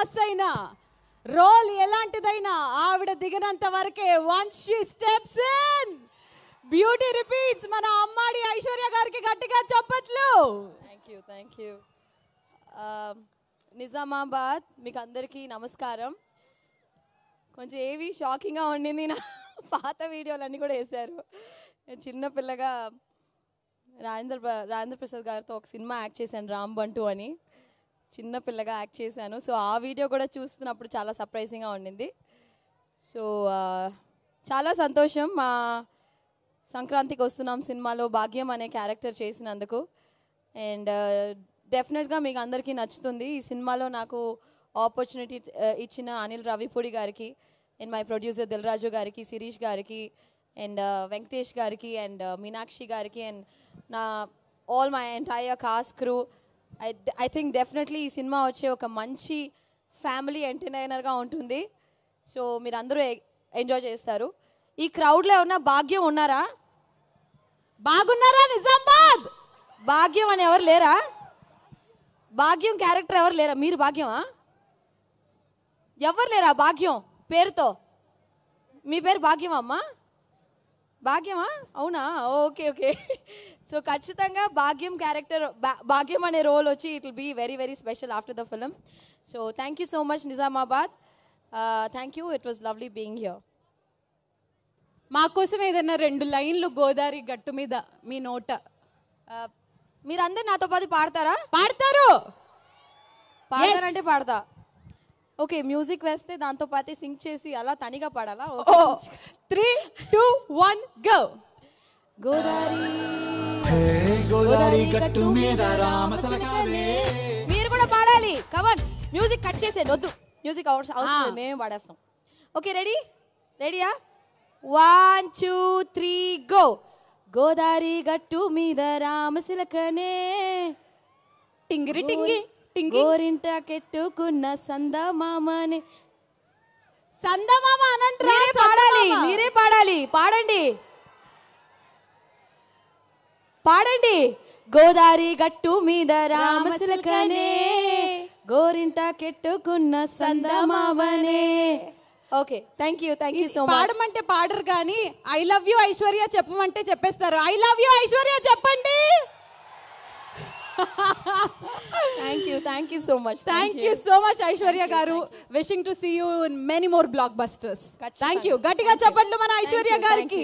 Mass అయినా role ఎలాంటిదైనా ఆవిడ దిగినంత వరకే. Once she steps in beauty repeats. మన అమ్మాడి ఐశ్వర్య గారికి గట్టిగా చప్పట్లు. Thank you. నిజామాబాద్ మీకు అందరికీ నమస్కారం. కొంచెం ఏవి షాకింగ్గా ఉండింది, నా పాత వీడియోలన్నీ కూడా వేశారు. చిన్న పిల్లగా రాజేంద్ర ప్రసాద్ గారితో ఒక సినిమా యాక్ట్ చేశాను, రాంబంటూ అని. చిన్న పిల్లగా యాక్ట్ చేశాను. సో ఆ వీడియో కూడా చూస్తున్నప్పుడు చాలా సర్ప్రైజింగ్గా ఉండింది. సో చాలా సంతోషం మా సంక్రాంతికి వస్తున్నాం సినిమాలో భాగ్యం అనే క్యారెక్టర్ చేసినందుకు. అండ్ డెఫినెట్గా మీకు అందరికీ నచ్చుతుంది. ఈ సినిమాలో నాకు ఆపర్చునిటీ ఇచ్చిన అనిల్ రావిపూడి గారికి అండ్ మై ప్రొడ్యూసర్ దిల్రాజు గారికి, శిరీష్ గారికి అండ్ వెంకటేష్ గారికి అండ్ మీనాక్షి గారికి అండ్ నా all my entire cost crew. I think definitely ఈ సినిమా వచ్చే ఒక మంచి ఫ్యామిలీ ఎంటర్టైనర్గా ఉంటుంది. సో మీరు అందరూ ఎంజాయ్ చేస్తారు. ఈ క్రౌడ్లో ఉన్న భాగ్యం ఉన్నారా? బాగున్నారా నిజామాబాద్? భాగ్యం అని ఎవరు లేరా? భాగ్యం క్యారెక్టర్ ఎవరు లేరా? మీరు భాగ్యమా? ఎవరు లేరా భాగ్యం పేరుతో? మీ పేరు భాగ్యమా అమ్మా? భాగ్యమా? అవునా? Okay okay. సో ఖచ్చితంగా భాగ్యం క్యారెక్టర్, భాగ్యం అనే రోల్ వచ్చి it will be very very special after the film. So thank you so much Nizamabad. Thank you. It was lovely being here. మా కోసం ఏదైనా 2 లైన్లు గోదావరి గట్టు మీద మీ నోట. మీరందరు నాతో పాటు పాడతారా? పాడతారు. పాడతారంటే పాడతా. ఓకే, మ్యూజిక్ వేస్తే దాంతో పాటు సింగ్ చేసి అలా తనిగా పాడాలా? 3, 2, 1 గో. గోదావరి గట్టు మీద రామసలకావే. మీరు కూడా పాడాలి. కమన్, మ్యూజిక్ కట్ చేసేది వద్దు. మ్యూజిక్ అవసరం, మేమే పాడేస్తాం. ఓకే, రెడీయా? 1, 2, 3 గో. గోదావరి గట్టు మీద రామసిలకనే టింగిరి టింగి టింగి గోరింట కెట్టుకున్న సందమామనే. సందమామ అనంట్రా. మీరే పాడాలి. పాడండి. గోదావరి గట్టు మీద రామసిలకనే గోరింట కెట్టుకున్న సందమామనే. Okay, thank you so much. పాడమంటే పాడరు కానీ ఐ లవ్ యూ ఐశ్వర్య చెప్పమంటే చెప్పేస్తారు. ఐ లవ్ యూ ఐశ్వర్య చెప్పండి. Thank you so much. Thank you so much Aishwarya గారు. Wishing to see you in many more blockbusters. Thank you. గట్టిగా చెప్పట్లు మన ఐశ్వర్య గారికి.